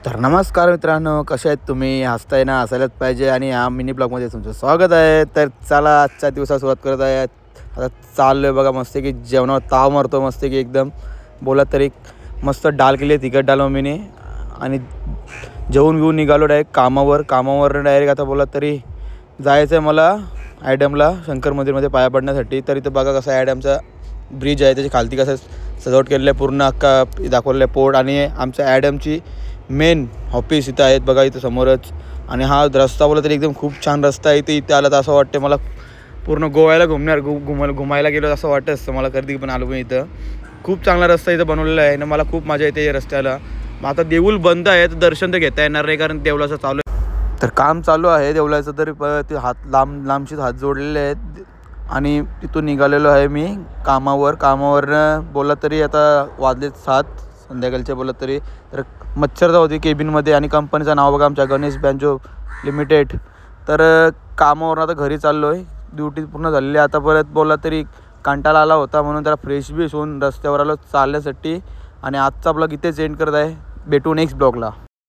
तर नमस्कार मित्रांनो, कसे आहेत तुम्ही? हसताय ना? हसायलाच पाहिजे. आणि या मिनी ब्लॉगमध्ये तुमचं स्वागत आहे. तर चला आजच्या दिवसाला सुरुवात करत आहे. आता चाललो आहे बघा मस्त की जेवणावर ताव मारतो मस्त की एकदम बोला तरी मस्त डाळ केली आहे, तिखट डाळ मम्मीने. आणि जेवून घेऊन निघालो डायरेक्ट कामावर डायरेक्ट आता बोला तरी जायचं आहे मला ॲडमला शंकर मंदिरमध्ये पाया पडण्यासाठी. तर इथं बघा कसा ॲडमचा ब्रिज आहे, त्याची खालती कसं सजावट केलेलं आहे, पूर्ण अख्खा दाखवलेलं आहे पोर्ट. आणि आमच्या ॲडमची मेन ऑफिस इथं आहेत बघा इथं समोरच. आणि हा रस्ता बोला तरी एकदम खूप छान रस्ता आहे. इथे आला तर असं वाटतं मला पूर्ण गोव्याला घुमायला गेलो असं वाटत असतं मला. कधी पण आलो मी इथं. खूप चांगला रस्ता इथं बनवलेला आहे आणि मला खूप मजा येते या रस्त्याला. मग आता देऊळ बंद आहे तर दर्शन तर घेता येणार नाही, कारण देवळाचं चालू आहे. तर काम चालू आहे देवळाचं. तरी ते हात लांबशीच हात जोडलेले आहेत. आणि तिथून निघालेलो आहे मी कामावरनं बोला तरी आता वाजलेत 7 संध्याकाळचे बोला तरी. तर मच्छरदा होती केबिनमध्ये आणि कंपनीचं नाव बघा आमच्या गणेश बँजो लिमिटेड. तर कामावरून आता घरी चाललो आहे, ड्युटी पूर्ण झालेली. आता परत बोला तरी कंटाळा आला होता म्हणून जरा फ्रेश होऊन रस्त्यावर आलो चालण्यासाठी. आणि आजचा ब्लॉग इथेच एंड करत आहे. भेटू नेक्स्ट ब्लॉगला.